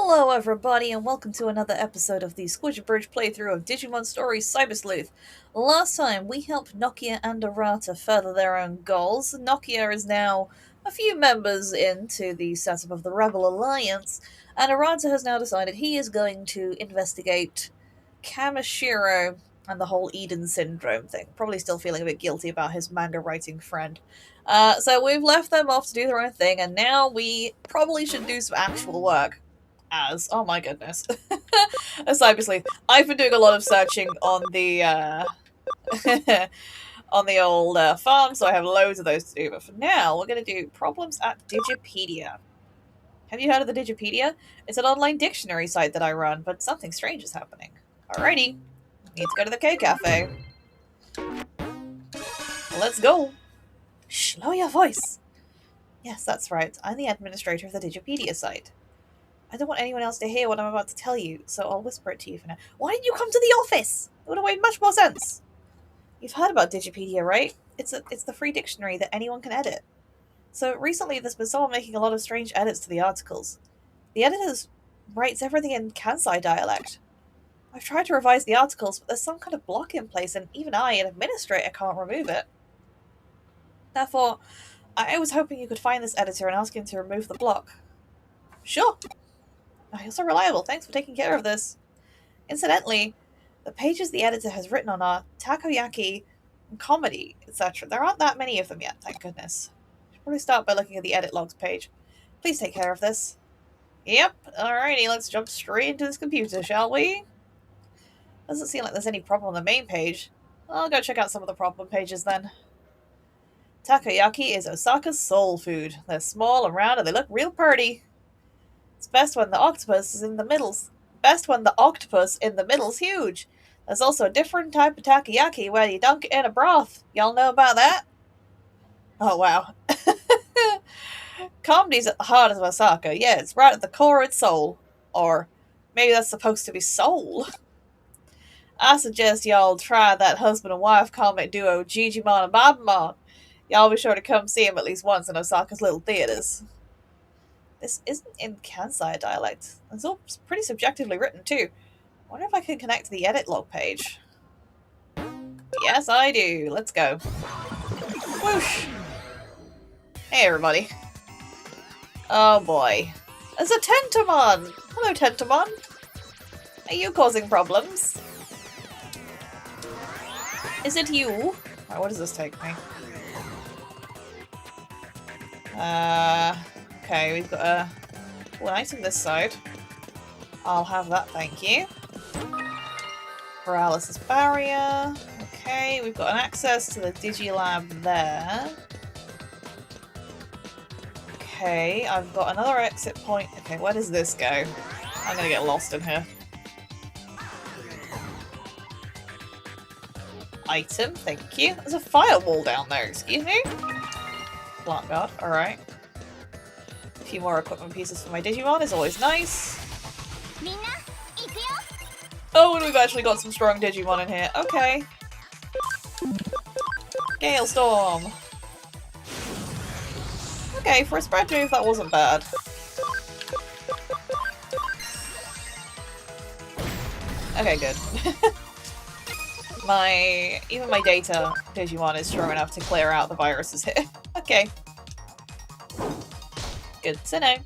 Hello everybody and welcome to another episode of the SQUIDGE playthrough of Digimon Stories Cyber Sleuth. Last time we helped Nokia and Arata further their own goals. Nokia is now a few members into the setup of the Rebel Alliance, and Arata has now decided he is going to investigate Kamishiro and the whole Eden Syndrome thing. Probably still feeling a bit guilty about his manga writing friend. So we've left them off to do their own thing, and now we probably should do some actual work. Oh my goodness. A Cyber Sleuth. I've been doing a lot of searching on the on the old farm, so I have loads of those to do. But for now, we're going to do problems at Digipedia. Have you heard of the Digipedia? It's an online dictionary site that I run, but something strange is happening. Alrighty. Need to go to the K-Cafe. Let's go. Shh, lower your voice. Yes, that's right. I'm the administrator of the Digipedia site. I don't want anyone else to hear what I'm about to tell you, so I'll whisper it to you for now. Why didn't you come to the office? It would have made much more sense. You've heard about Digipedia, right? It's the free dictionary that anyone can edit. So recently there's been someone making a lot of strange edits to the articles. The editor writes everything in Kansai dialect. I've tried to revise the articles, but there's some kind of block in place, and even I, an administrator, can't remove it. Therefore, I was hoping you could find this editor and ask him to remove the block. Sure. You're so reliable. Thanks for taking care of this. Incidentally, the pages the editor has written on are takoyaki, comedy, etc. There aren't that many of them yet, thank goodness. Should probably start by looking at the edit logs page. Please take care of this. Yep, alrighty, let's jump straight into this computer, shall we? Doesn't seem like there's any problem on the main page. I'll go check out some of the problem pages then. Takoyaki is Osaka's soul food. They're small and round and they look real pretty. It's best when the octopus in the middle's huge. There's also a different type of takoyaki where you dunk it in a broth. Y'all know about that? Oh, wow. Comedy's at the heart of Osaka. Yeah, it's right at the core of its soul. Or maybe that's supposed to be soul. I suggest y'all try that husband and wife comic duo Digimon and Babamon. Y'all be sure to come see him at least once in Osaka's little theaters. This isn't in Kansai dialect. It's all pretty subjectively written, too. I wonder if I can connect to the edit log page. Yes, I do. Let's go. Whoosh! Hey, everybody. Oh, boy. There's a Tentomon! Hello, Tentomon. Are you causing problems? Is it you? Right, what does this take me? Okay, we've got a item this side. I'll have that, thank you. Paralysis barrier. Okay, we've got an access to the Digilab there. Okay, I've got another exit point. Okay, where does this go? I'm gonna get lost in here. Item, thank you. There's a firewall down there, excuse me. Plant guard, alright. A few more equipment pieces for my Digimon is always nice. Oh, and we've actually got some strong Digimon in here. Okay. Gale Storm. Okay, for a spread move, that wasn't bad. Okay, good. Even my data Digimon is strong enough to clear out the viruses here. Okay. Good to know.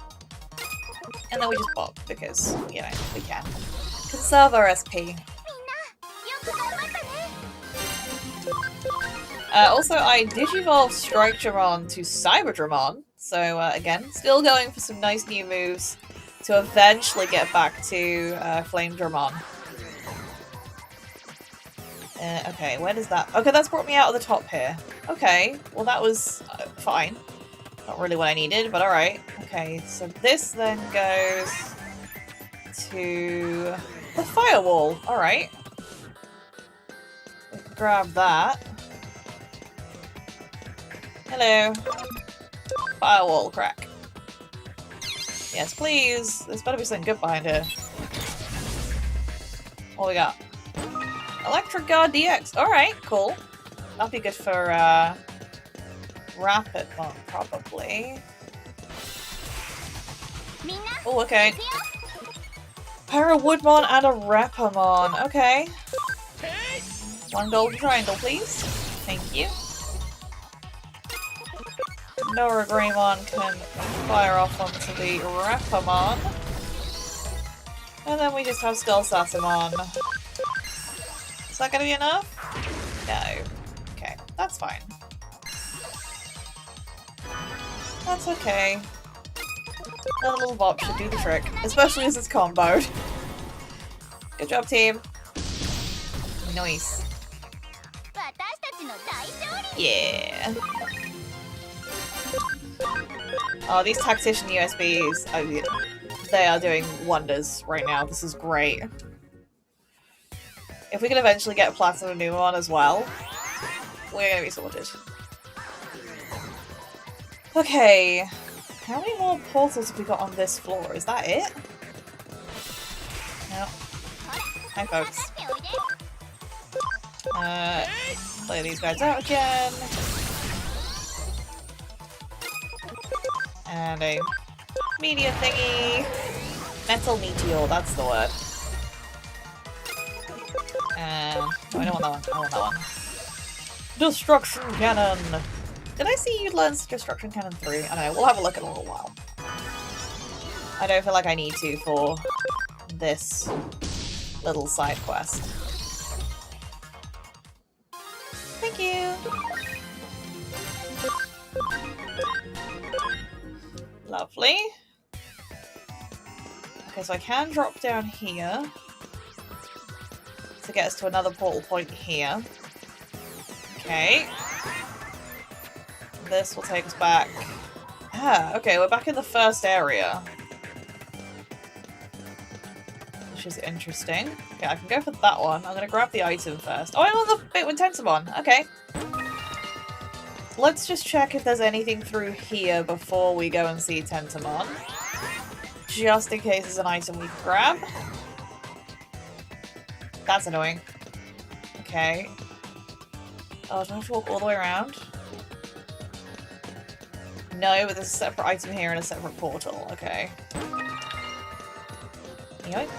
And then we just pop, because, you know, we can. Conserve our SP. Also, I Digivolved Strike-Dramon to Cyber-Dramon. So, again, still going for some nice new moves to eventually get back to Flame-Dramon. Okay, where does that... Okay, that's brought me out of the top here. Okay, well that was fine. Not really what I needed, but alright. Okay, so this then goes to the firewall. Alright. Grab that. Hello. Firewall crack. Yes, please. There's better be something good behind here. What we got? Electric Guard DX. Alright, cool. That'll be good for Rapid One, probably. Oh, okay. Parawoodmon and a Repamon. Okay. One golden triangle, please. Thank you. Nora Greymon can fire off onto the Repamon. And then we just have Skull Sassamon. Is that gonna be enough? No. Okay, that's fine. That's okay. Another little bop should do the trick, especially as it's comboed. Good job, team. Nice. Yeah. Oh, these Tactician USBs, they are doing wonders right now. This is great. If we can eventually get Platinum Numon as well, we're gonna be sorted. Okay. How many more portals have we got on this floor? Is that it? No. Hi, folks. Clear these guys out again. And a meteor thingy. Metal meteor, that's the word. And no, I don't want that one. I want that one. Destruction Cannon! Did I see you learn Destruction Cannon 3? I don't know, we'll have a look in a little while. I don't feel like I need to for this little side quest. Thank you! Lovely. Okay, so I can drop down here to get us to another portal point here. Okay. This will take us back. Ah, okay, we're back in the first area. Which is interesting. Okay, I can go for that one. I'm gonna grab the item first. Oh, I'm on the bit with Tentamon. Okay. Let's just check if there's anything through here before we go and see Tentamon. Just in case there's an item we can grab. That's annoying. Okay. Oh, do I have to walk all the way around? No, but there's a separate item here and a separate portal. Okay. Yoink.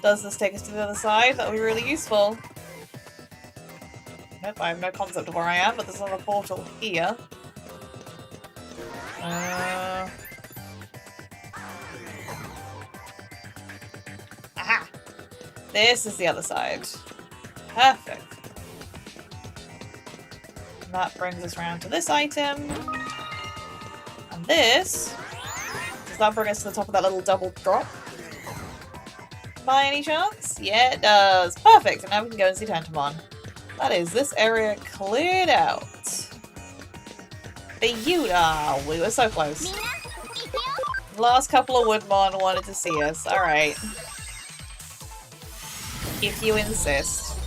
Does this take us to the other side? That would be really useful. Nope, I have no concept of where I am, but there's another portal here. Aha! This is the other side. Perfect. And that brings us round to this item. And this... Does that bring us to the top of that little double drop? By any chance? Yeah, it does. Perfect, and now we can go and see Tentamon. That is this area cleared out. Beautiful. We were so close. Last couple of Woodmon wanted to see us. Alright. If you insist.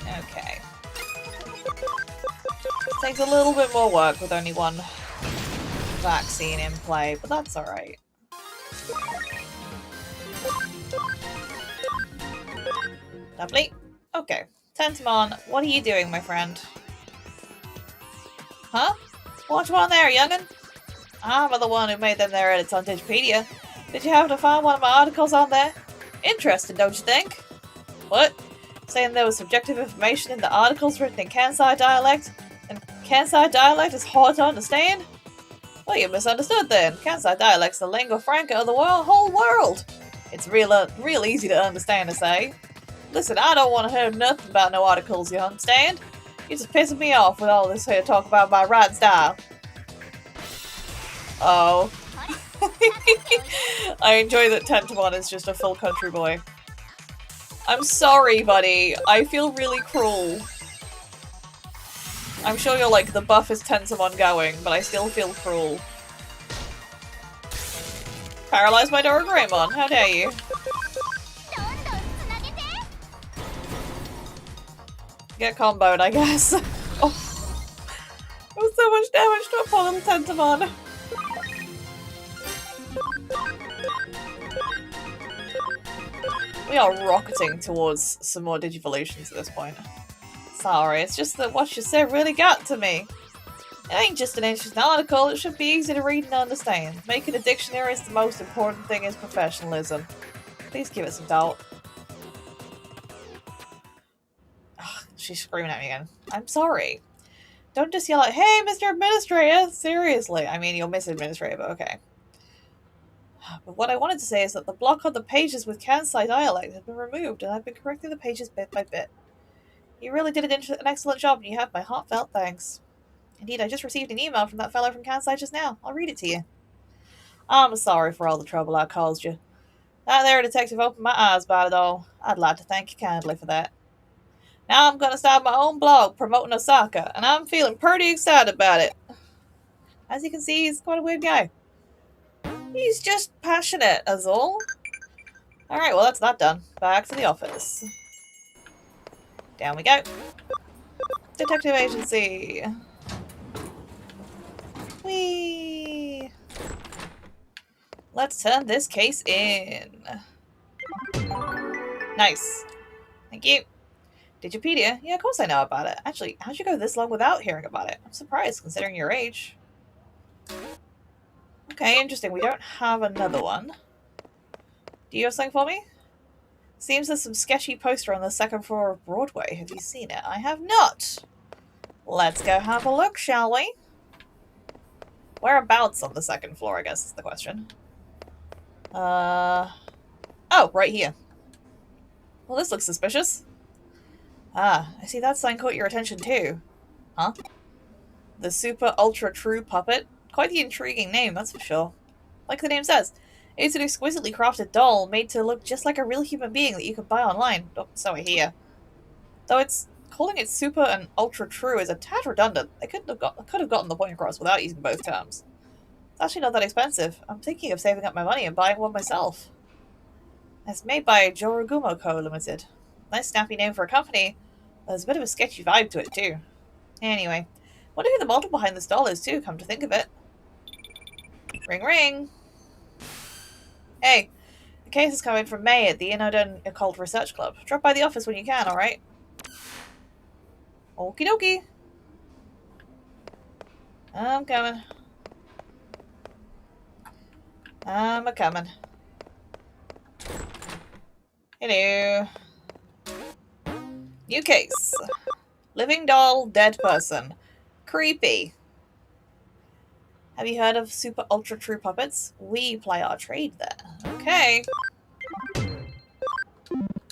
Okay. Takes a little bit more work with only one vaccine in play, but that's alright. Lovely. Okay. Tentamon, what are you doing, my friend? Huh? What you want there, young'un? I'm the one who made them their edits on Digipedia. Did you happen to find one of my articles on there? Interesting, don't you think? What? Saying there was subjective information in the articles written in Kansai dialect? And Kansai dialect is hard to understand? Well, you misunderstood then. Kansai dialect's the lingua franca of the whole world. It's real easy to understand, I say. Listen, I don't want to hear nothing about no articles, you understand? You're just pissing me off with all this here talk about my writing style. Oh. I enjoy that Tentamon is just a full country boy. I'm sorry, buddy. I feel really cruel. I'm sure you're like the buffest Tentamon going, but I still feel cruel. Paralyze my Dora Greymon, how dare you? Get comboed, I guess. Oh. That was so much damage to a poor little Tentamon. We are rocketing towards some more Digivolutions at this point. Sorry, it's just that what you said really got to me. It ain't just an interesting article, it should be easy to read and understand. Making a dictionary is the most important thing is professionalism. Please give it some thought. Ugh, she's screaming at me again. I'm sorry. Don't just yell out, hey, Mr. Administrator! Seriously. I mean, you'll miss Administrator, but okay. But what I wanted to say is that the block on the pages with Kansai dialect has been removed, and I've been correcting the pages bit by bit. You really did an excellent job, and you have my heartfelt thanks. Indeed, I just received an email from that fellow from Kansai just now. I'll read it to you. I'm sorry for all the trouble I caused you. That there detective opened my eyes about it all. I'd like to thank you kindly for that. Now I'm going to start my own blog promoting Osaka, and I'm feeling pretty excited about it. As you can see, he's quite a weird guy. He's just passionate, as all. Alright, well that's that done. Back to the office. Down we go. Detective agency. Whee! Let's turn this case in. Nice. Thank you. Digipedia? Yeah, of course I know about it. Actually, how'd you go this long without hearing about it? I'm surprised, considering your age. Okay, interesting. We don't have another one. Do you have something for me? Seems there's some sketchy poster on the second floor of Broadway. Have you seen it? I have not. Let's go have a look, shall we? Whereabouts on the second floor, I guess is the question. Oh, right here. Well, this looks suspicious. Ah, I see that sign caught your attention too. Huh? The Super Ultra True Puppet? Quite the intriguing name, that's for sure. Like the name says, it's an exquisitely crafted doll made to look just like a real human being that you could buy online. Oh, so I hear. Though it's calling it Super and Ultra True is a tad redundant. I could have gotten the point across without using both terms. It's actually not that expensive. I'm thinking of saving up my money and buying one myself. It's made by Jorugumo Co. Limited. Nice snappy name for a company. There's a bit of a sketchy vibe to it too. Anyway, wonder who the model behind this doll is too, come to think of it. Ring ring! Hey, the case is coming from May at the Inodon Occult Research Club. Drop by the office when you can, alright? Okie dokie. I'm coming. I'm a-coming. Hello. New case. Living doll, dead person. Creepy. Have you heard of Super Ultra True Puppets? We ply our trade there. Okay.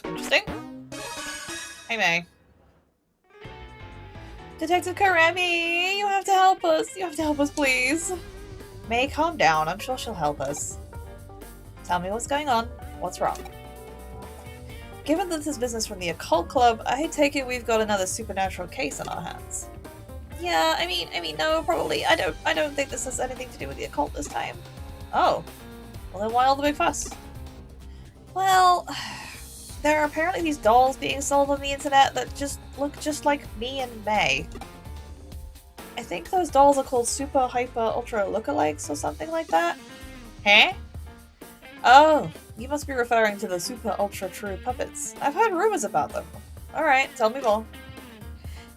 Interesting. Hey, May. Detective Karemi, you have to help us. You have to help us, please. May, calm down. I'm sure she'll help us. Tell me what's going on. What's wrong? Given that this is business from the Occult Club, I take it we've got another supernatural case on our hands. Yeah, I mean, no, probably. I don't think this has anything to do with the occult this time. Oh. Well, then why all the big fuss? Well, there are apparently these dolls being sold on the internet that just look just like me and May. I think those dolls are called Super Hyper Ultra Lookalikes or something like that. Huh? Oh, you must be referring to the Super Ultra True Puppets. I've heard rumors about them. Alright, tell me more.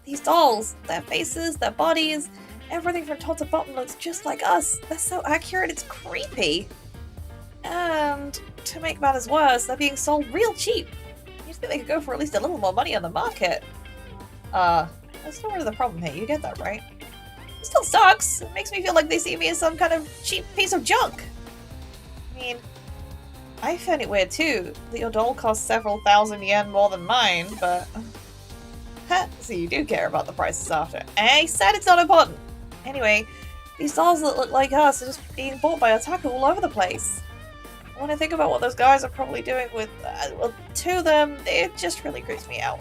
These dolls, their faces, their bodies, everything from top to bottom looks just like us. They're so accurate, it's creepy. And to make matters worse, they're being sold real cheap. You'd think they could go for at least a little more money on the market. That's not really the problem here, you get that, right? It still sucks. It makes me feel like they see me as some kind of cheap piece of junk. I mean, I found it weird too, that your doll costs several thousand yen more than mine, but... So you do care about the prices after. I said it's not important! Anyway, these dolls that look like us are just being bought by otaku all over the place. When I think about what those guys are probably doing with, well, to them, it just really creeps me out.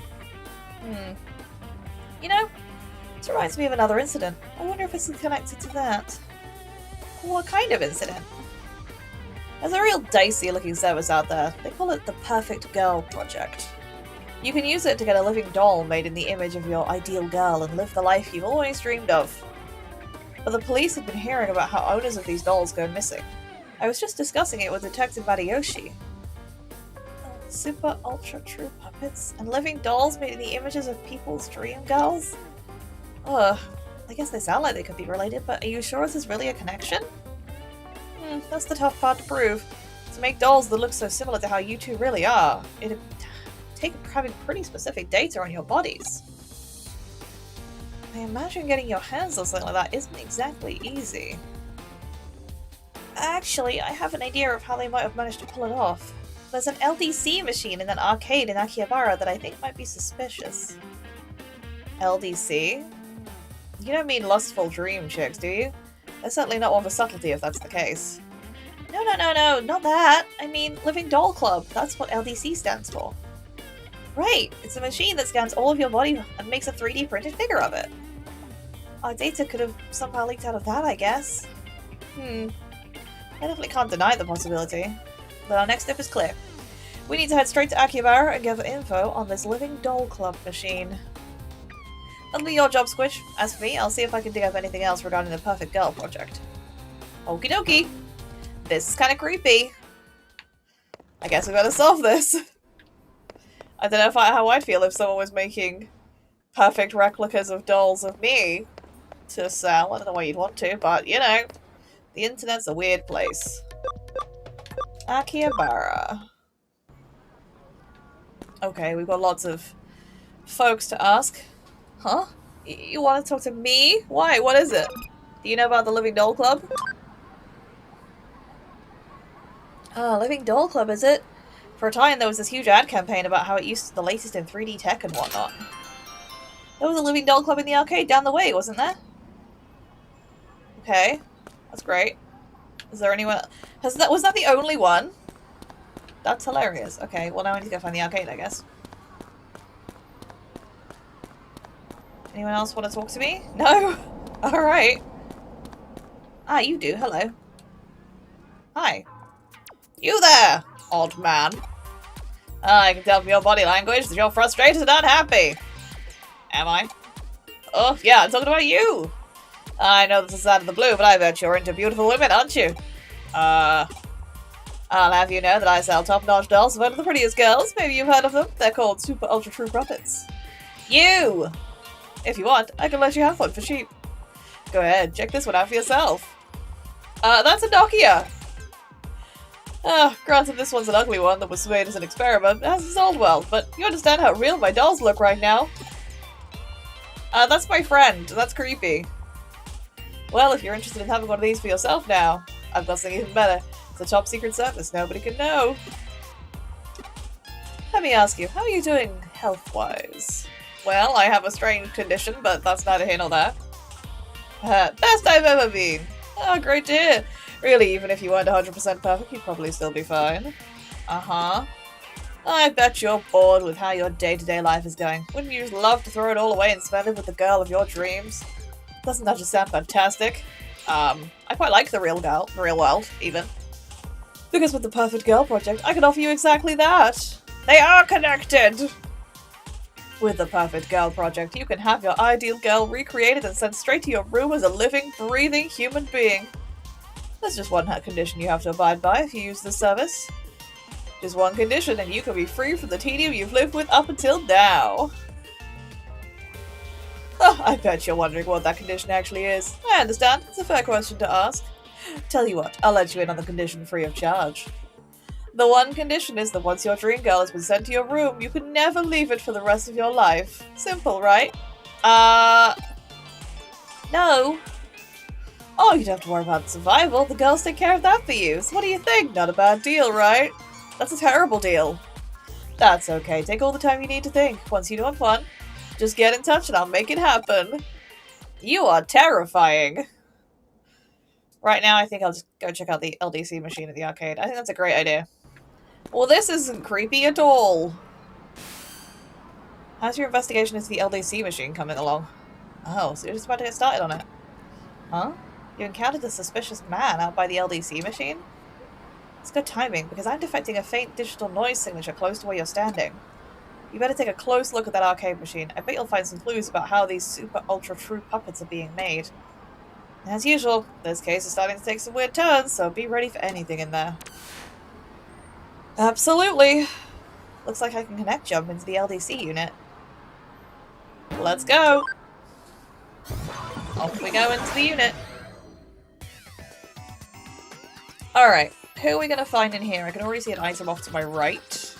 You know, this reminds me of another incident. I wonder if it's connected to that. What kind of incident? There's a real dicey looking service out there. They call it the Perfect Girl Project. You can use it to get a living doll made in the image of your ideal girl and live the life you've always dreamed of. But the police have been hearing about how owners of these dolls go missing. I was just discussing it with Detective Badayoshi. Super Ultra True Puppets and living dolls made in the images of people's dream girls? Ugh, I guess they sound like they could be related, but are you sure this is really a connection? That's the tough part to prove. To make dolls that look so similar to how you two really are, it'd take having pretty specific data on your bodies. I imagine getting your hands on something like that isn't exactly easy. Actually, I have an idea of how they might have managed to pull it off. There's an LDC machine in an arcade in Akihabara that I think might be suspicious. LDC? You don't mean lustful dream chicks, do you? There's certainly not one for subtlety if that's the case. No, not that! I mean, Living Doll Club. That's what LDC stands for. Right! It's a machine that scans all of your body and makes a 3D printed figure of it. Our data could have somehow leaked out of that, I guess. I definitely can't deny the possibility. But our next step is clear. We need to head straight to Akihabara and gather info on this Living Doll Club machine. That'll be your job, Squidge. As for me, I'll see if I can dig up anything else regarding the Perfect Girl project. Okie dokie. This is kind of creepy. I guess we better solve this. I don't know how I'd feel if someone was making perfect replicas of dolls of me to sell. I don't know why you'd want to, but you know, the internet's a weird place. Akihabara. Okay, we've got lots of folks to ask. Huh? You want to talk to me? Why? What is it? Do you know about the Living Doll Club? Oh, Living Doll Club, is it? For a time, there was this huge ad campaign about how it used the latest in 3D tech and whatnot. There was a Living Doll Club in the arcade down the way, wasn't there? Okay, that's great. Is there anyone? Was that the only one? That's hilarious. Okay, well now I need to go find the arcade, I guess. Anyone else want to talk to me? No? Alright. Ah, you do. Hello. Hi. You there, odd man. I can tell from your body language that you're frustrated and unhappy. Am I? Oh, yeah, I'm talking about you. I know this is out of the blue, but I bet you're into beautiful women, aren't you? I'll have you know that I sell top-notch dolls of one of the prettiest girls. Maybe you've heard of them. They're called Super Ultra True Puppets. You! If you want, I can let you have one for cheap. Go ahead, check this one out for yourself. That's a Nokia! Granted this one's an ugly one that was made as an experiment, as is old well, but you understand how real my dolls look right now. That's my friend. That's creepy. Well, if you're interested in having one of these for yourself now, I've got something even better. It's a top secret service nobody can know. Let me ask you, how are you doing health-wise? Well, I have a strange condition, but that's neither here nor there. Best I've ever been. Oh, great to hear. Really, even if you weren't 100% perfect, you'd probably still be fine. Uh-huh. I bet you're bored with how your day-to-day life is going. Wouldn't you just love to throw it all away and spend it with the girl of your dreams? Doesn't that just sound fantastic? I quite like the real world, even. Because with the Perfect Girl project, I can offer you exactly that. They are connected! With the Perfect Girl project, you can have your ideal girl recreated and sent straight to your room as a living, breathing human being. There's just one condition you have to abide by if you use this service. Just one condition and you can be free from the tedium you've lived with up until now. Oh, I bet you're wondering what that condition actually is. I understand, it's a fair question to ask. Tell you what, I'll let you in on the condition free of charge. The one condition is that once your dream girl has been sent to your room, you can never leave it for the rest of your life. Simple, right? No. Oh, you don't have to worry about survival. The girls take care of that for you. So what do you think? Not a bad deal, right? That's a terrible deal. That's okay. Take all the time you need to think. Once you want one, just get in touch and I'll make it happen. You are terrifying. Right now, I think I'll just go check out the LDC machine at the arcade. I think that's a great idea. Well, this isn't creepy at all. How's your investigation into the LDC machine coming along? Oh, so you're just about to get started on it. Huh? You encountered a suspicious man out by the LDC machine? It's good timing, because I'm detecting a faint digital noise signature close to where you're standing. You better take a close look at that arcade machine. I bet you'll find some clues about how these super ultra true puppets are being made. As usual, this case is starting to take some weird turns, so be ready for anything in there. Absolutely. Looks like I can jump into the LDC unit. Let's go! Off we go into the unit. Alright, who are we going to find in here? I can already see an item off to my right.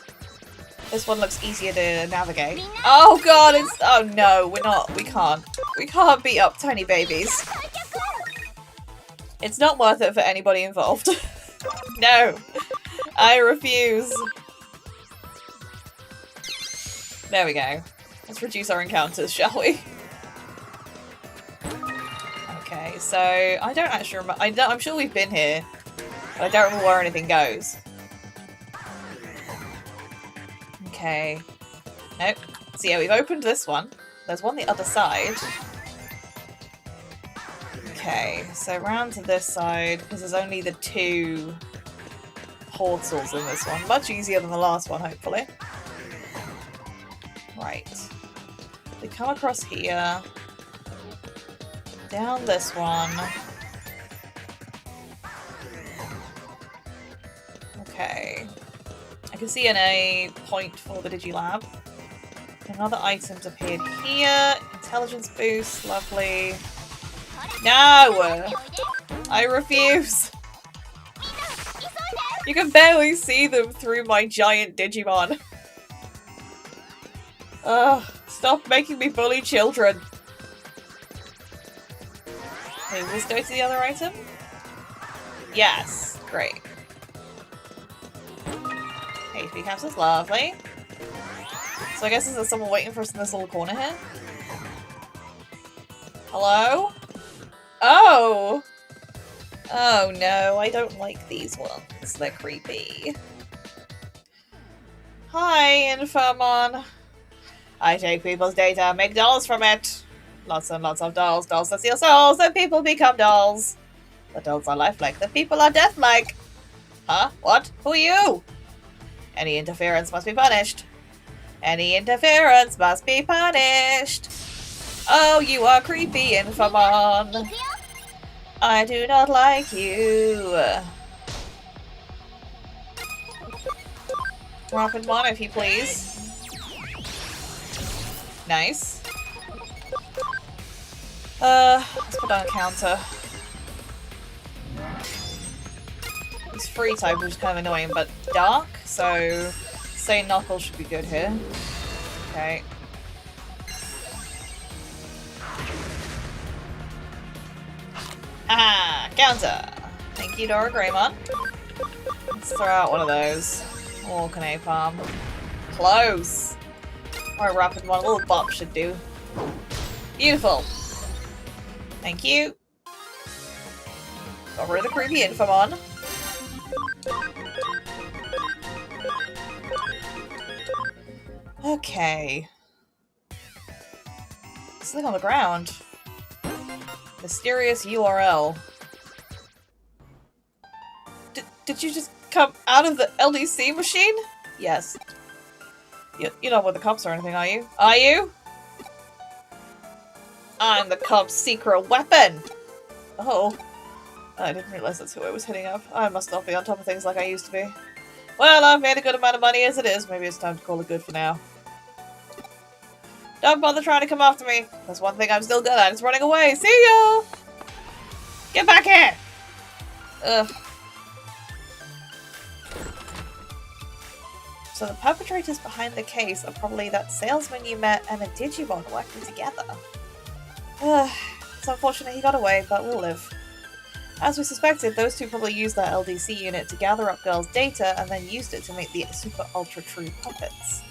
This one looks easier to navigate. Oh god, it's- oh no, we can't. We can't beat up tiny babies. It's not worth it for anybody involved. No, I refuse. There we go. Let's reduce our encounters, shall we? Okay, so I don't actually remember. I'm sure we've been here, but I don't remember where anything goes. Okay. Nope. So yeah, we've opened this one. There's one the other side. Okay, so round to this side, because there's only the 2 portals in this one. Much easier than the last one, hopefully. Right. We come across here. Down this one. Okay. I can see a point for the Digilab. Another item's appeared here. Intelligence boost, lovely. No! I refuse! You can barely see them through my giant Digimon. Ugh, stop making me bully children. Does this go to the other item? Yes, great. HP capsules, lovely. So I guess there's someone waiting for us in this little corner here. Hello? Oh! Oh no, I don't like these ones. They're creepy. Hi, Infamon. I take people's data, make dolls from it. Lots and lots of dolls. Dolls that steal souls, and people become dolls. The dolls are lifelike, the people are deathlike. Huh? What? Who are you? Any interference must be punished. Any interference must be punished. Oh, you are creepy, Infamon. I do not like you. Rapidmon, if you please. Nice. Let's put down a counter. He's free type, which is kind of annoying, but dark, so say Knuckles should be good here. Okay. Ah, counter! Thank you, Dora Greymon. Let's throw out one of those. Or can I palm? Close! Or a rapid one, a little bop should do. Beautiful! Thank you! Got rid of the creepy Infamon. Okay. Something on the ground. Mysterious URL. Did you just come out of the LDC machine? Yes. You're not with the cops or anything, are you? Are you? I'm the cops' secret weapon! Oh. I didn't realize that's who I was hitting up. I must not be on top of things like I used to be. Well, I've made a good amount of money as it is. Maybe it's time to call it good for now. Don't bother trying to come after me. There's one thing I'm still good at. It's running away. See ya! Get back here! Ugh. So the perpetrators behind the case are probably that salesman you met and a Digimon working together. Ugh. It's unfortunate he got away, but we'll live. As we suspected, those two probably used that LDC unit to gather up girls' data and then used it to make the super ultra true puppets.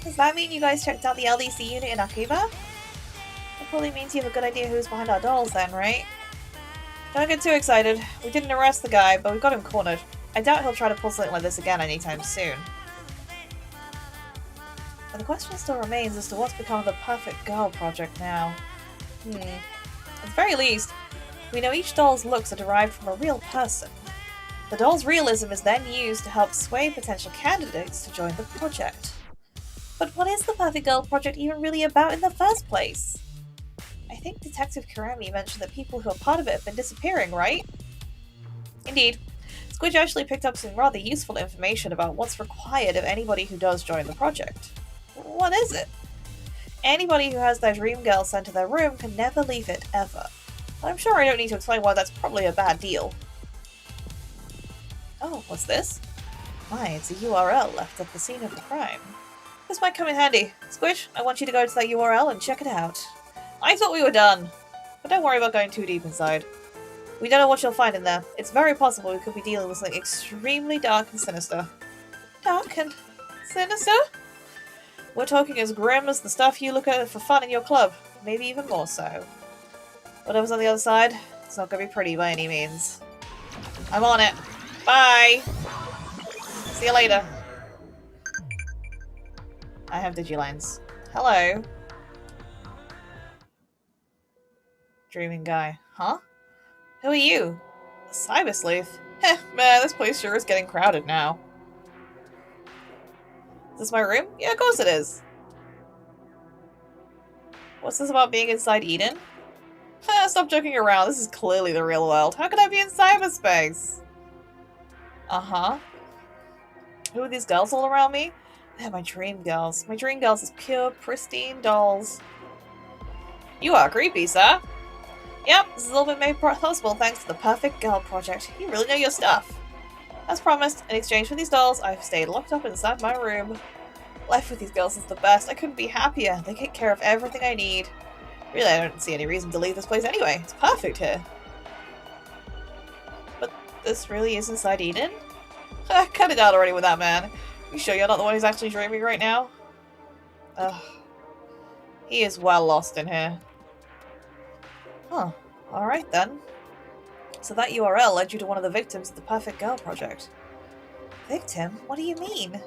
Does that mean you guys checked out the LDC unit in Akiba? That probably means you have a good idea who's behind our dolls then, right? Don't get too excited. We didn't arrest the guy, but we got him cornered. I doubt he'll try to pull something like this again anytime soon. But the question still remains as to what's become of the Perfect Girl project now. At the very least, we know each doll's looks are derived from a real person. The doll's realism is then used to help sway potential candidates to join the project. But what is the Perfect Girl project even really about in the first place? I think Detective Karami mentioned that people who are part of it have been disappearing, right? Indeed. SQUIDGE actually picked up some rather useful information about what's required of anybody who does join the project. What is it? Anybody who has their dream girl sent to their room can never leave it, ever. I'm sure I don't need to explain why that's probably a bad deal. Oh, what's this? My, it's a URL left at the scene of the crime. This might come in handy. Squidge, I want you to go to that URL and check it out. I thought we were done. But don't worry about going too deep inside. We don't know what you'll find in there. It's very possible we could be dealing with something extremely dark and sinister. Dark and sinister? We're talking as grim as the stuff you look at for fun in your club. Maybe even more so. Whatever's on the other side, it's not going to be pretty by any means. I'm on it. Bye! See you later. I have Digilines. Hello. Dreaming guy. Huh? Who are you? A Cyber Sleuth? Heh, man, this place sure is getting crowded now. Is this my room? Yeah, of course it is. What's this about being inside Eden? Stop joking around. This is clearly the real world. How could I be in cyberspace? Uh-huh. Who are these girls all around me? They're my dream girls. My dream girls is pure, pristine dolls. You are creepy, sir. Yep, this is all been made possible thanks to the Perfect Girl Project. You really know your stuff. As promised, in exchange for these dolls, I've stayed locked up inside my room. Life with these girls is the best. I couldn't be happier. They take care of everything I need. Really, I don't see any reason to leave this place anyway. It's perfect here. But this really is inside Eden? Cut it out already with that man. You sure you're not the one who's actually dreaming right now? Ugh. He is well lost in here. Huh. Alright then. So that URL led you to one of the victims of the Perfect Girl Project. Victim? What do you mean?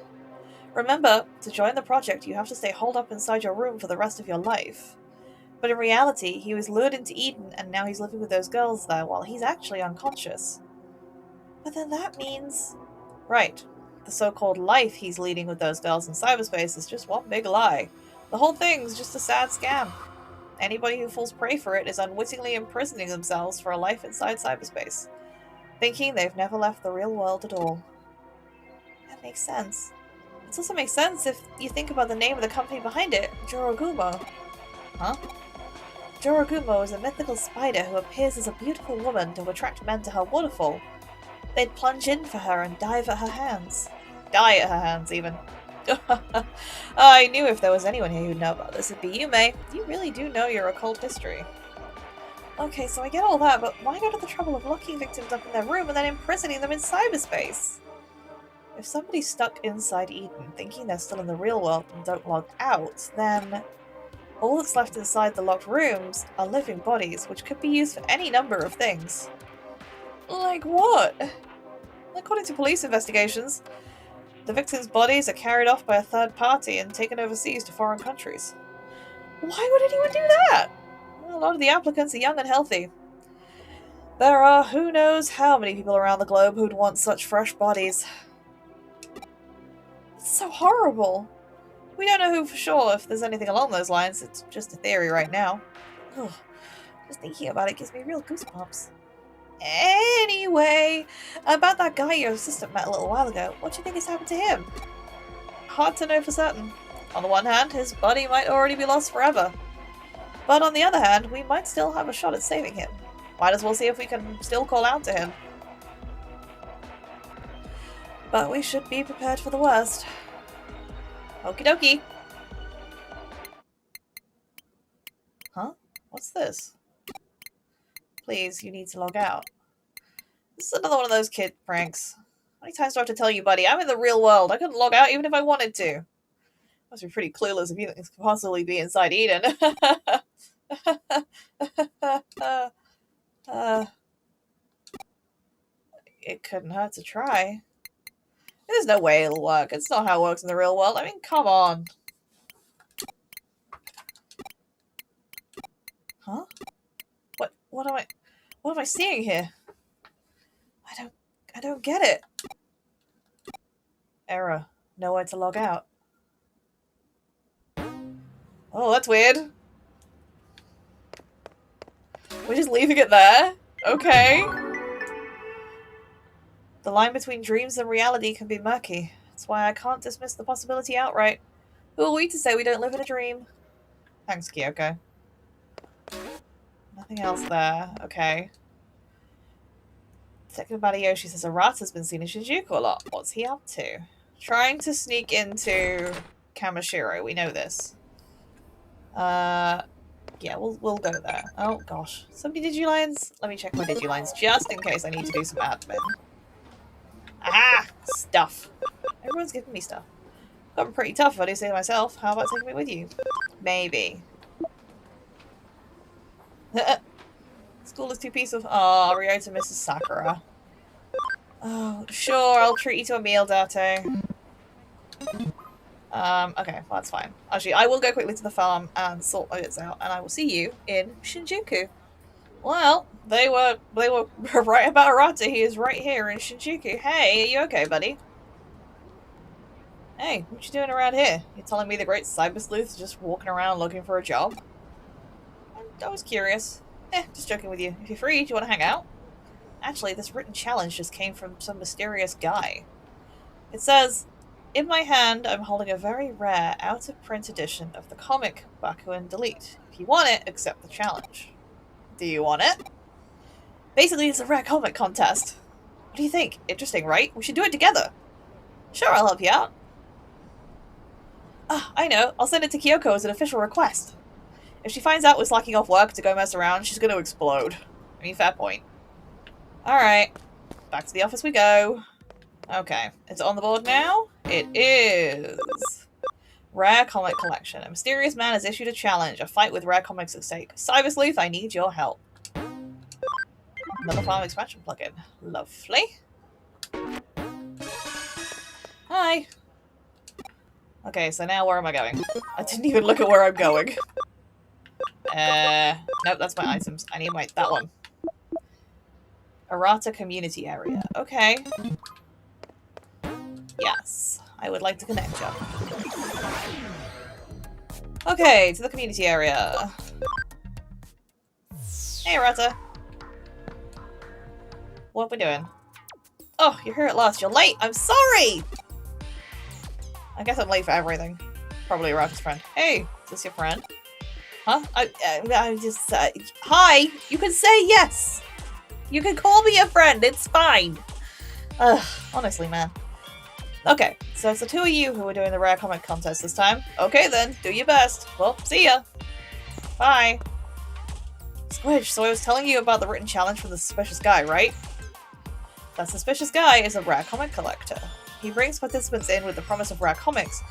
Remember, to join the project you have to stay holed up inside your room for the rest of your life. But in reality, he was lured into Eden and now he's living with those girls there while he's actually unconscious. But then that means... Right. The so-called life he's leading with those girls in cyberspace is just one big lie. The whole thing's just a sad scam. Anybody who falls prey for it is unwittingly imprisoning themselves for a life inside cyberspace, thinking they've never left the real world at all. That makes sense. It also makes sense if you think about the name of the company behind it, Jorogumo. Huh? Jorogumo is a mythical spider who appears as a beautiful woman to attract men to her waterfall. They'd plunge in for her and dive at her hands. Die at her hands, even. I knew if there was anyone here who'd know about this, it'd be you, May. You really do know your occult history. Okay, so I get all that, but why go to the trouble of locking victims up in their room and then imprisoning them in cyberspace? If somebody's stuck inside Eden, thinking they're still in the real world and don't log out, then all that's left inside the locked rooms are living bodies, which could be used for any number of things. Like what? According to police investigations, the victims' bodies are carried off by a third party and taken overseas to foreign countries. Why would anyone do that? Well, a lot of the applicants are young and healthy. There are who knows how many people around the globe who'd want such fresh bodies. It's so horrible. We don't know who for sure if there's anything along those lines. It's just a theory right now. Ugh. Just thinking about it gives me real goosebumps. Anyway, about that guy your assistant met a little while ago, what do you think has happened to him? Hard to know for certain. On the one hand, his body might already be lost forever. But on the other hand, we might still have a shot at saving him. Might as well see if we can still call out to him. But we should be prepared for the worst. Okie dokie. Huh? What's this? Please, you need to log out. This is another one of those kid pranks. How many times do I have to tell you, buddy? I'm in the real world. I couldn't log out even if I wanted to. Must be pretty clueless if you think this could possibly be inside Eden. It couldn't hurt to try. There's no way it'll work. It's not how it works in the real world. I mean, come on. Huh? What am I seeing here? I don't get it. Error. Nowhere to log out. Oh, that's weird. We're just leaving it there? Okay. The line between dreams and reality can be murky. That's why I can't dismiss the possibility outright. Who are we to say we don't live in a dream? Thanks, Kyoko. Nothing else there. Okay. Detective Badayoshi says Arata's been seen in Shinjuku a lot. What's he up to? Trying to sneak into Kamashiro. We know this. Yeah, we'll go there. Oh gosh. So many digilines? Let me check my digilines just in case I need to do some admin. Aha! Stuff. Everyone's giving me stuff. Got pretty tough if I do say to myself. How about taking me with you? Maybe. School is too peaceful. Oh, Ryota misses Sakura. Oh, sure, I'll treat you to a meal, Date. Okay, well, that's fine. Actually, I will go quickly to the farm and sort my bits out, and I will see you in Shinjuku. Well, they were right about Arata. He is right here in Shinjuku. Hey, are you okay, buddy? Hey, what you doing around here? You're telling me the great Cyber Sleuth is just walking around looking for a job? I was curious. Just joking with you. If you're free, do you want to hang out? Actually, this written challenge just came from some mysterious guy. It says, in my hand, I'm holding a very rare, out-of-print edition of the comic Bakuin Delete. If you want it, accept the challenge. Do you want it? Basically, it's a rare comic contest. What do you think? Interesting, right? We should do it together. Sure, I'll help you out. Ah, I know. I'll send it to Kyoko as an official request. If she finds out we're slacking off work to go mess around, she's going to explode. I mean, fair point. Alright. Back to the office we go. Okay. It's on the board now? It is. Rare comic collection. A mysterious man has issued a challenge. A fight with rare comics at stake. Cyber Sleuth, I need your help. Another farm expansion plugin. Lovely. Hi. Okay, so now where am I going? I didn't even look at where I'm going. Nope, that's my items. I need that one. Arata community area. Okay. Yes. I would like to connect you. Okay, to the community area. Hey, Arata. What are we doing? Oh, you're here at last. You're late. I'm sorry! I guess I'm late for everything. Probably Arata's friend. Hey, is this your friend? Huh? I just, hi! You can say yes! You can call me a friend, it's fine! Ugh, honestly, man. Okay, so it's the two of you who are doing the rare comic contest this time. Okay then, do your best. Well, see ya! Bye! Squidge, so I was telling you about the written challenge from the suspicious guy, right? That suspicious guy is a rare comic collector. He brings participants in with the promise of rare comics,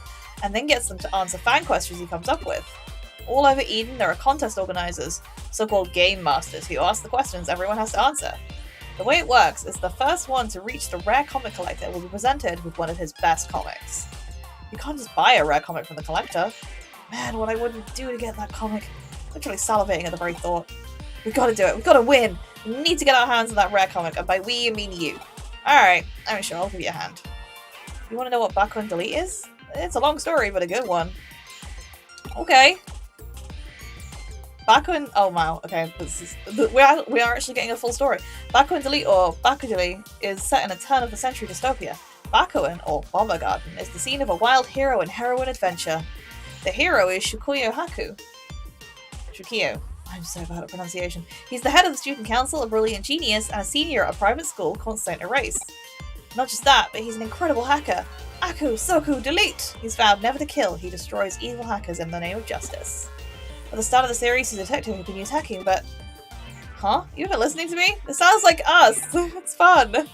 and then gets them to answer fan questions he comes up with. All over Eden, there are contest organizers, so-called game masters, who ask the questions everyone has to answer. The way it works is the first one to reach the rare comic collector will be presented with one of his best comics. You can't just buy a rare comic from the collector. Man, what I wouldn't do to get that comic. Literally salivating at the very thought. We've got to do it. We've got to win. We need to get our hands on that rare comic, and by we, I mean you. Alright, I'm sure I'll give you a hand. You want to know what Bakuin Delete is? It's a long story, but a good one. Okay. Bakuin, oh wow, okay, we are actually getting a full story. Bakuin Delete, or Bakudeli, is set in a turn-of-the-century dystopia. Bakuin, or Bomber Garden, is the scene of a wild hero and heroine adventure. The hero is Shukuyo Haku. Shukiyo. I'm so bad at pronunciation. He's the head of the student council, a brilliant genius, and a senior at a private school called Saint Erase. Not just that, but he's an incredible hacker. Aku, Soku, Delete! He's vowed never to kill. He destroys evil hackers in the name of justice. At the start of the series, he's a detective who can use hacking, but... Huh? You're not listening to me? This sounds like us! It's fun!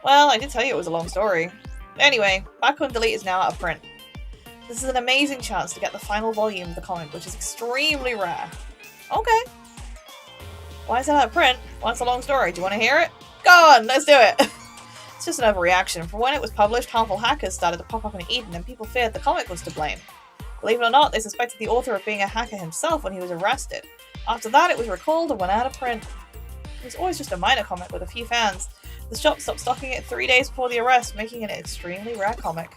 Well, I did tell you it was a long story. Anyway, Bakuin Delete is now out of print. This is an amazing chance to get the final volume of the comic, which is extremely rare. Okay. Why is it out of print? Well, it's a long story. Do you want to hear it? Go on, let's do it! It's just an overreaction. From when it was published, harmful hackers started to pop up in Eden, and people feared the comic was to blame. Believe it or not, they suspected the author of being a hacker himself when he was arrested. After that, it was recalled and went out of print. It was always just a minor comic with a few fans. The shop stopped stocking it 3 days before the arrest, making it an extremely rare comic.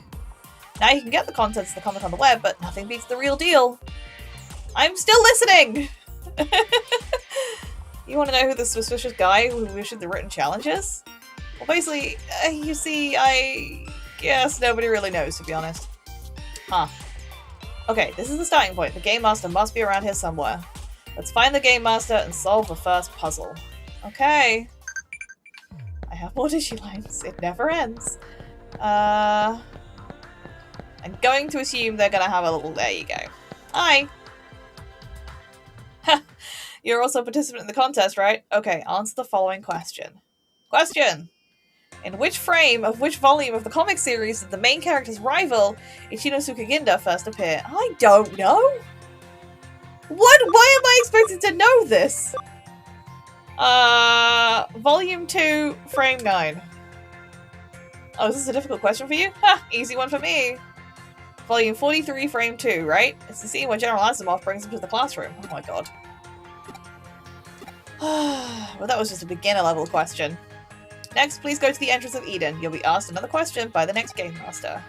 Now you can get the contents of the comic on the web, but nothing beats the real deal. I'm still listening! You want to know who the suspicious guy who issued the written challenge is? Well, basically, you see, I guess nobody really knows, to be honest. Huh. Okay, this is the starting point. The Game Master must be around here somewhere. Let's find the Game Master and solve the first puzzle. Okay. I have more Digilines. It never ends. I'm going to assume they're gonna have a little... There you go. Hi! You're also a participant in the contest, right? Okay, answer the following question. Question! In which frame of which volume of the comic series did the main character's rival, Ichinosuke Ginda, first appear? I don't know! What? Why am I expected to know this? Volume 2, frame 9. Oh, is this a difficult question for you? Ha! Easy one for me. Volume 43, frame 2, right? It's the scene where General Asimov brings him to the classroom. Oh my god. Well, that was just a beginner level question. Next, please go to the entrance of Eden. You'll be asked another question by the next Game Master.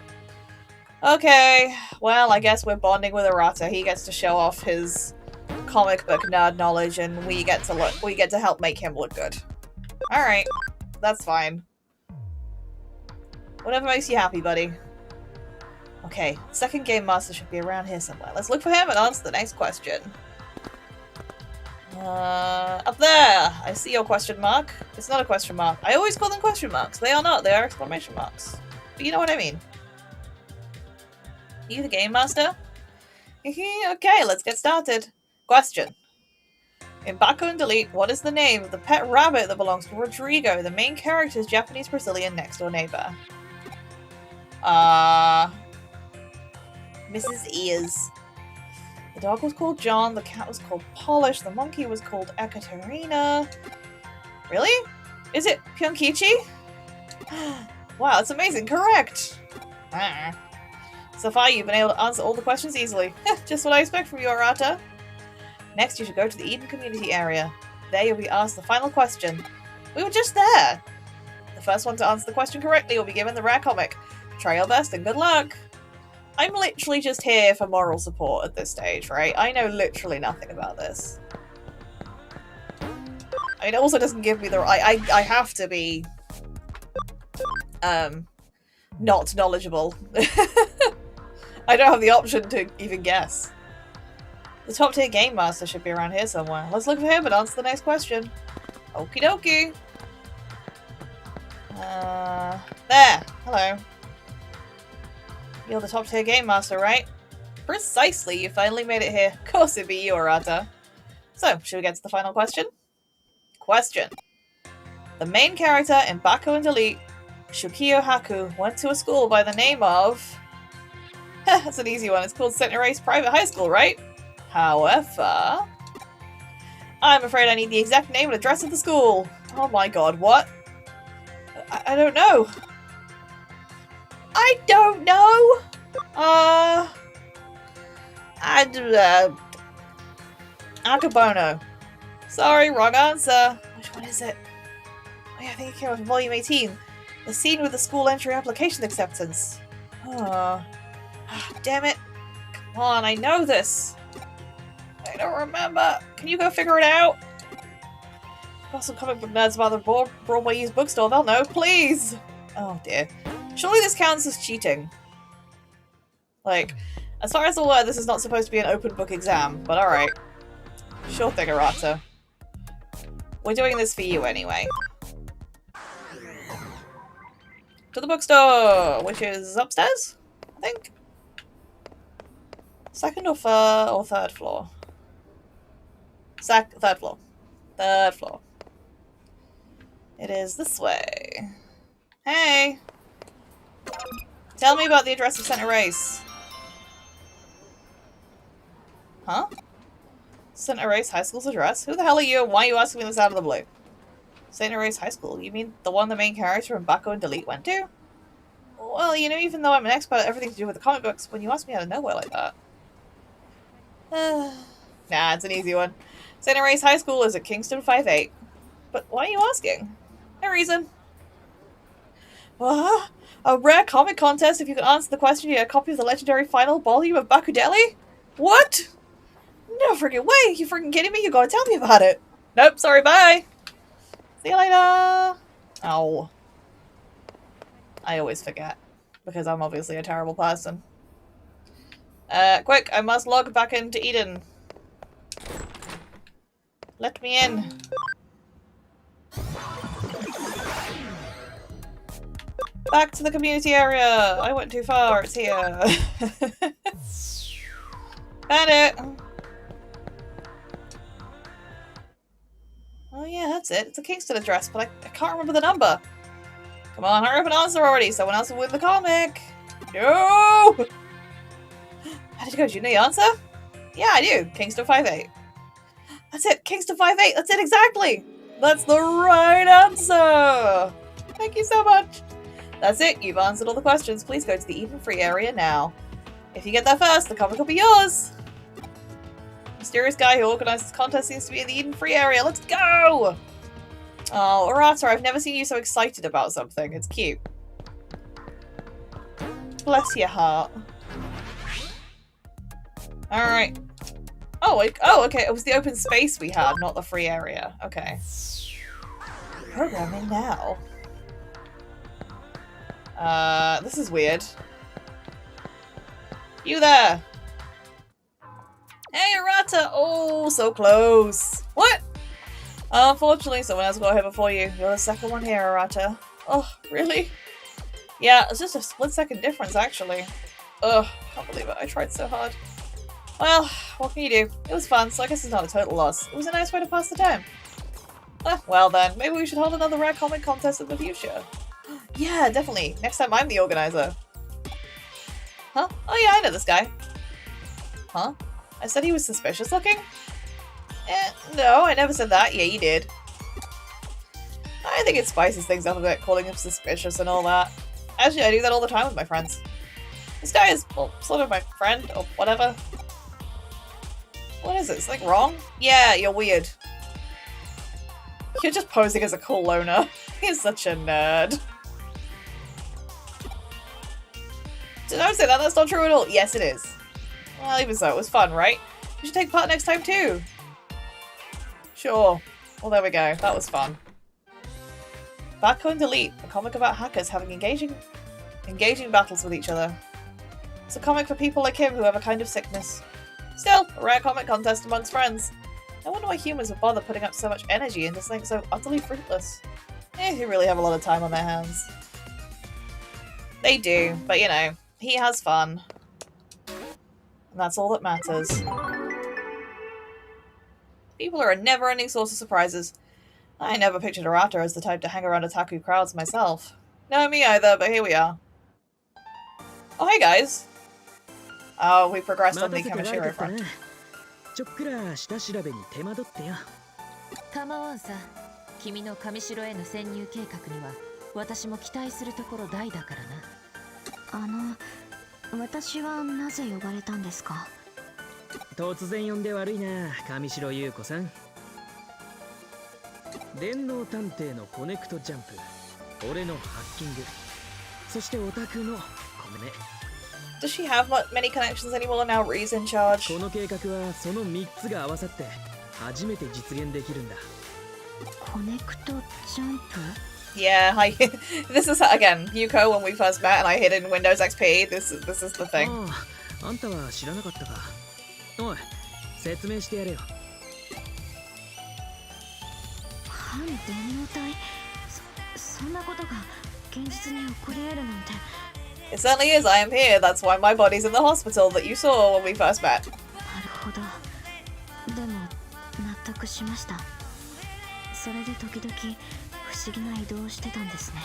Okay, well, I guess we're bonding with Arata. He gets to show off his comic book nerd knowledge, and we get to help make him look good. Alright, that's fine. Whatever makes you happy, buddy. Okay, second Game Master should be around here somewhere. Let's look for him and answer the next question. Up there! I see your question mark. It's not a question mark. I always call them question marks. They are not. They are exclamation marks. But you know what I mean. You the Game Master? Okay, let's get started. Question. In Baku and Delete, what is the name of the pet rabbit that belongs to Rodrigo, the main character's Japanese-Brazilian next-door neighbor? Mrs. Ears. The dog was called John, the cat was called Polish, the monkey was called Ekaterina. Really? Is it Pyonkichi? Wow, that's amazing. Correct! So far, you've been able to answer all the questions easily. Just what I expect from you, Arata. Next, you should go to the Eden Community Area. There you'll be asked the final question. We were just there! The first one to answer the question correctly will be given the rare comic. Try your best and good luck! I'm literally just here for moral support at this stage, right? I know literally nothing about this. I mean, it also doesn't give me the... I have to be... not knowledgeable. I don't have the option to even guess. The top tier Game Master should be around here somewhere. Let's look for him and answer the next question. Okie dokie. There. Hello. You're the top tier Game Master, right? Precisely, you finally made it here. Of course it'd be you, Arata. So, should we get to the final question? Question. The main character in Baku and Delete, Shukio Haku, went to a school by the name of... That's an easy one. It's called St. Erase Private High School, right? However... I'm afraid I need the exact name and address of the school. Oh my god, what? I don't know. I don't know! Akabono. Sorry, wrong answer. Which one is it? Oh yeah, I think it came up in volume 18. The scene with the school entry application acceptance. Oh. Damn it. Come on, I know this. I don't remember. Can you go figure it out? Got some comic book nerds about the Broadway used bookstore. They'll know. Please! Oh dear. Surely this counts as cheating. Like, as far as I'm aware, this is not supposed to be an open book exam, but alright. Sure thing, Arata. We're doing this for you anyway. To the bookstore, which is upstairs, I think. Second or third floor? Third floor. Third floor. It is this way. Hey! Tell me about the address of St. Erase. Huh? St. Erase High School's address? Who the hell are you and why are you asking me this out of the blue? St. Erase High School? You mean the one the main character in Baku and Delete went to? Well, you know, even though I'm an expert at everything to do with the comic books, when you ask me out of nowhere like that... Nah, it's an easy one. St. Erase High School is at Kingston 5-8. But why are you asking? No reason. What? A rare comic contest if you can answer the question you get a copy of the legendary final volume of Bakudeli? What? No freaking way! You freaking kidding me? You gotta tell me about it! Nope, sorry, bye! See you later! Oh. I always forget. Because I'm obviously a terrible person. Quick, I must log back into Eden. Let me in. Back to the community area! I went too far, it's here. Found it! Oh yeah, that's it. It's a Kingston address, but I can't remember the number. Come on, hurry up and answer already. Someone else will win the comic. No! How did it go? Do you know the answer? Yeah, I do. Kingston 58. That's it. Kingston 58. That's it exactly. That's the right answer. Thank you so much. That's it. You've answered all the questions. Please go to the Eden Free area now. If you get there first, the comic will be yours. Mysterious guy who organized this contest seems to be in the Eden Free area. Let's go! Oh, Arata, I've never seen you so excited about something. It's cute. Bless your heart. Alright. Oh, okay. It was the open space we had, not the free area. Okay. Programming now. This is weird. You there! Hey, Arata! Oh, so close. What? Unfortunately, someone else got here before you. You're the second one here, Arata. Oh, really? Yeah, it's just a split-second difference, actually. Ugh, can't believe it. I tried so hard. Well, what can you do? It was fun, so I guess it's not a total loss. It was a nice way to pass the time. Well then, maybe we should hold another rare comic contest in the future. Yeah, definitely. Next time I'm the organizer. Huh? Oh yeah, I know this guy. Huh? I said he was suspicious looking? No, I never said that. Yeah, you did. I think it spices things up a bit, calling him suspicious and all that. Actually, I do that all the time with my friends. This guy is, well, sort of my friend, or whatever. What is it? Is something wrong? Yeah, you're weird. You're just posing as a cool loner. He's such a nerd. Did I say that? That's not true at all. Yes, it is. Well, even so, it was fun, right? You should take part next time too. Sure. Well, there we go. That was fun. Backcone Delete, a comic about hackers having engaging battles with each other. It's a comic for people like him who have a kind of sickness. Still, a rare comic contest amongst friends. I wonder why humans would bother putting up so much energy into something so utterly fruitless. They really have a lot of time on their hands. They do, but you know, he has fun. And that's all that matters. People are a never-ending source of surprises. I never pictured Arata as the type to hang around otaku crowds myself. No, me either, but here we are. Oh, hey guys. Oh, we progressed on the Kamishiro front. ちょっくら下調べに手間取ってよ。構わんさ。君の上城への潜入計画には私も期待するところ大だからな。私はなぜ呼ばれたんですか？突然呼んで悪いな、上白優子さん。電脳探偵のコネクトジャンプ、俺のハッキング、そしてオタクのコメネ。Does she have many connections anymore now? Ree's in charge. この計画はその3つが合わさって初めて実現できるんだ。コネクトジャンプ? Yeah, this is again Yuko when we first met, and I hid in Windows XP. This is the thing. あんたは知らなかったか。おい、説明してやれよ。反電脳体、そんなことが現実に起こり得るなんて。It certainly is. I am here. That's why my body's in the hospital that you saw when we first met. なるほど。でも納得しました。それで時々不思議な移動をしてたんですね。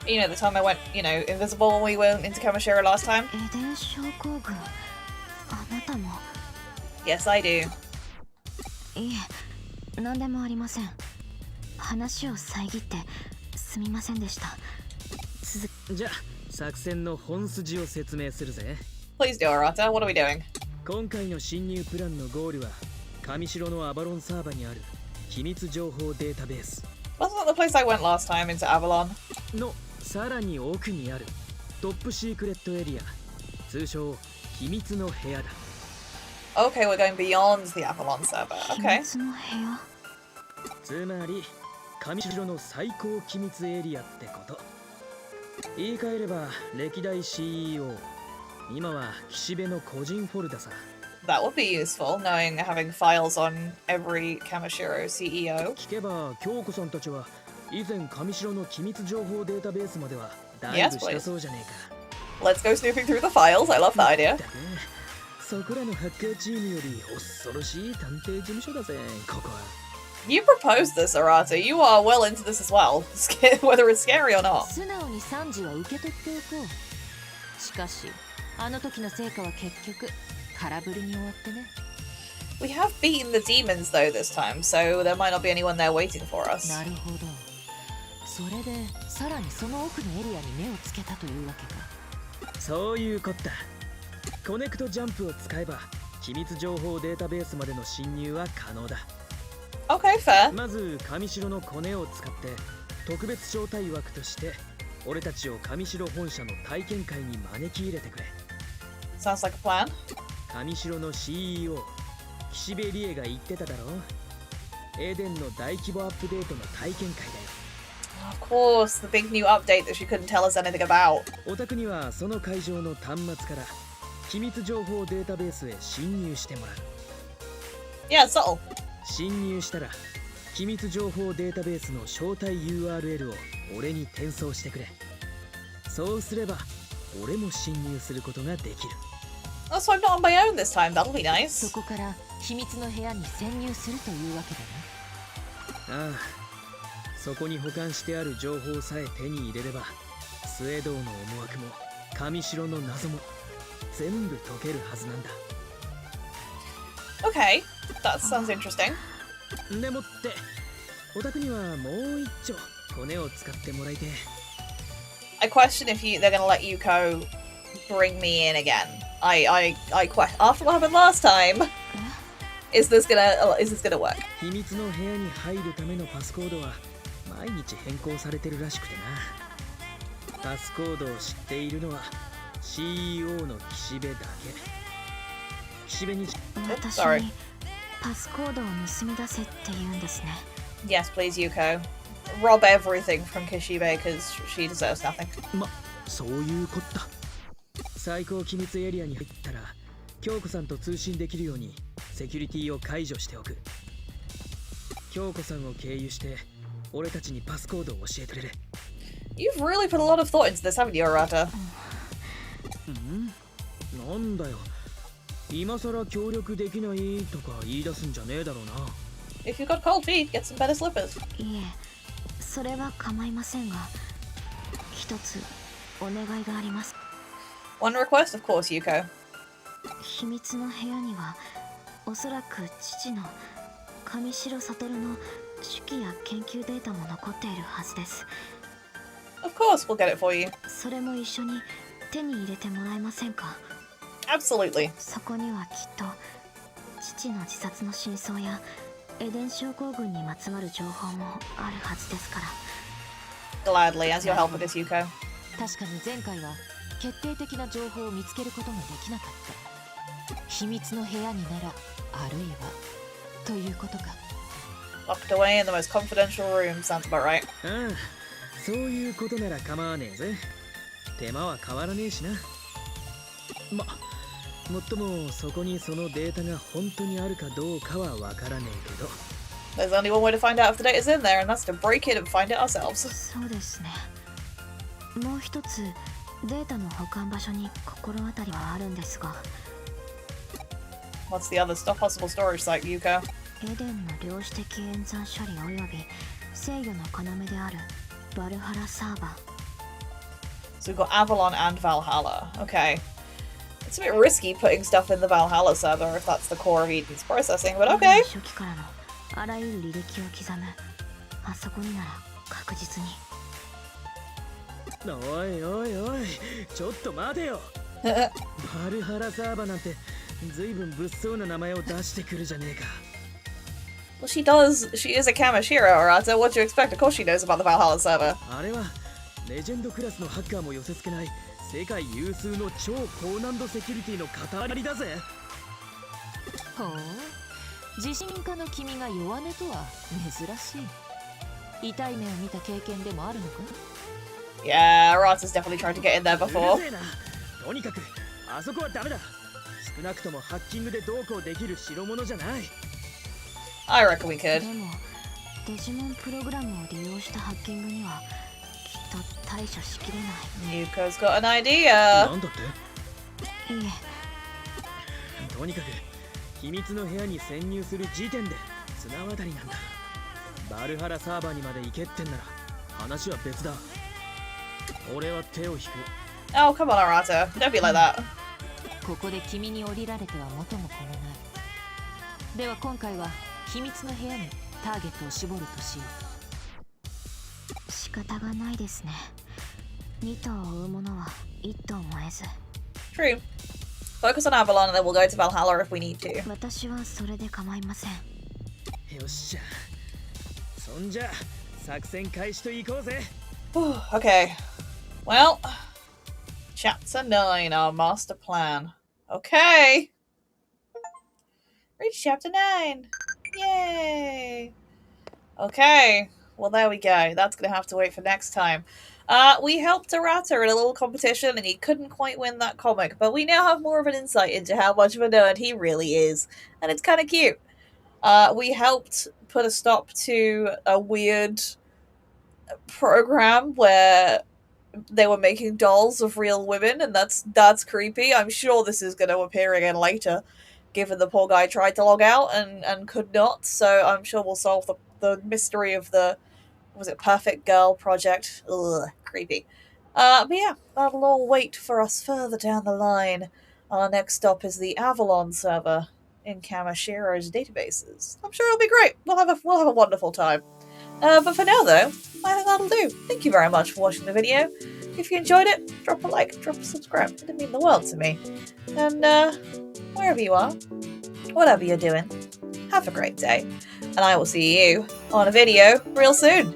You know, the time I went, invisible when we went into Kamishiro last time? エデン症候群。あなたも。Yes, I do. いえ、何でもありません。話を遮ってすみませんでした。じゃあ作戦の本筋を説明するぜ。Please do, Arata. What are we doing? 今回の侵入プランのゴールは上城のアバロンサーバにある機密情報データベース。Wasn't that the place I went last time into Avalon? のさらに奥にあるトップシークレットエリア、通称秘密の部屋だ。Okay, we're going beyond the Avalon server. Okay. 秘密の部屋。つまり上城の最高機密エリアってこと。言い換えれば歴代 CEO、今は岸辺の個人フォルダさ。 That would be useful, knowing having files on every Kamishiro CEO. 聞けば京子さんたちは以前上白の機密情報データベースまではダイ Yes, ブしたそうじゃねえか。 Let's go snooping through the files. I love that idea. だね、そこらのハッカーチームより恐ろしい探偵事務所だぜ、ここは。 You proposed this, Arata. You are well into this as well, whether it's scary or not. 素直に賛辞は受け取っておこう。しかしあの時の成果は結局空振りに終わってね。 We have beaten the demons though this time, so there might not be anyone there waiting for us. なるほど。それでさらにその奥のエリアに目をつけたというわけか。そういうこった。コネクトジャンプを使えば機密情報データベースまでの侵入は可能だ。 Okay, fair. まず上白のコネを使って特別招待枠として俺たちを上白本社の体験会に招き入れてくれ。 Sounds like a plan. 上白の CEO 岸辺理恵が言ってただろ。エデンの大規模アップデートの体験会だよ。 Of course, the big new update that she couldn't tell us anything about. お宅にはその会場の端末から機密情報データベースへ侵入してもらう。 Yeah, subtle. 侵入したら機密情報データベースの招待 URL を俺に転送してくれ。そうすれば俺も侵入することができる。 Oh, so I'm not on my own this time. That'll be そ nice. こから秘密の部屋に潜入するというわけだな。ああ、そこに保管してある情報さえ手に入れればスウェードの思惑も上白の謎も全部解けるはずなんだ。 Okay, that sounds interesting. でもってお宅にはもう一丁コネを使ってもらいて。 I question if they're gonna let Yuko bring me in again. I question after what happened last time. Is this gonna work? 秘密の部屋に入るためのパスコードは毎日変更されてるらしくてな。パスコードを知っているのは CEO の岸辺だけ。岸辺に私 sorry. にパスコードを盗み出せって言うんですね。 Yes, please, Yuko. Rob everything from Kishibe because she deserves nothing. ま、そういうこった。最高機密エリアに入ったら京子さんと通信できるようにセキュリティを解除しておく。京子さんを経由して俺たちにパスコードを教えてくれ。 You've really put a lot of thought into this, haven't you, Arata? なんだよ、今さら協力できないとか言い出すんじゃねえだろうな。 If you've got cold feet, get some better slippers. いえ、それは構いませんが、一つお願いがあります。 One request, of course, Yuko. 秘密の部屋にはおそらく父の上白悟の手記や研究データも残っているはずです。 Of course, we'll get it for you. それも一緒に手に入れてもらえませんか？ Absolutely. そこにはきっと父の自殺の真相やエデン症候群にまつわる情報もあるはずですから。 Gladly, as your help with this, Yuko. 確かに前回は決定的な情報を見つけることができなかった。秘密の部屋になら、あるいはということか。 Locked away in the most confidential room, sounds about right. ああ、そういうことなら構わねえぜ。手間は変わらねえしな。もっともそこにそのデータが本当にあるかどうかはわからねえけど。 There's only one way to find out if the data's in there, and that's to break it and find it ourselves. そうですね。もう一つデータの保管場所に心当たりはあるんですが。 What's the other possible storage site, Yuko? エデンの量子的演算処理および制御の要であるバルハラサーバー。 So we've got Avalon and Valhalla. Okay. It's a bit risky putting stuff in the Valhalla server if that's the core of Eden's processing, but okay. 初期からのあらゆる履歴を刻む。あそこになら確実に。おいおいおい、ちょっと待てよ。バルハラサーバなんて随分物騒な名前を出してくるじゃねえか。 Well, she does. She is a Kamishiro, Arata. What do you expect? Of course she knows about the Valhalla server. あれはレジェンドクラスのハッカーも寄せ付けない世界有数の超高難度セキュリティの塊だぜ。ほう、自信家の君が弱音とは珍しい。痛い目を見た経験でもあるのか？ Yeah, Arata's definitely tried to get in there うる before. せえな。とにかくあそこはダメだ。少なくともハッキングでどうこうできる代物じゃない。 I reckon we could. でもデジモンプログラムを利用したハッキングにはきっと対処しきれない。 Yuko's got an idea. なんだって。いえ、とにかく秘密の部屋に潜入する時点で綱渡りなんだ。バルハラサーバーにまで行けってんなら話は別だ。俺は手を引く。 Oh, come on, Arata. Don't be like that. ここで君に降りられては元も子もない。では今回は秘密の部屋にターゲットを絞るとしよう。仕方がないですね。2頭を追う者は1頭も得ず。 True. Focus on Avalon and then we'll go to Valhalla if we need to. 私はそれで構いません。よっしゃ。そんじゃ作戦開始と行こうぜ。 Okay. Well, Chapter 9, our master plan. Okay. Reach Chapter 9. Yay. Okay. Well, there we go. That's going to have to wait for next time. We helped Arata in a little competition and he couldn't quite win that comic, but we now have more of an insight into how much of a nerd he really is. And it's kind of cute. We helped put a stop to a weird program where they were making dolls of real women, and that's creepy. I'm sure this is going to appear again later, given the poor guy tried to log out and could not, so I'm sure we'll solve the mystery of the, was it Perfect Girl project? Ugh, creepy. But yeah, that'll all wait for us further down the line. Our next stop is the Avalon server in Kamashiro's databases. I'm sure it'll be great. We'll have a wonderful time. But for now, though, I think that'll do. Thank you very much for watching the video. If you enjoyed it, drop a like, drop a subscribe. It'd mean the world to me. And wherever you are, whatever you're doing, have a great day. And I will see you on a video real soon.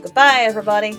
Goodbye, everybody.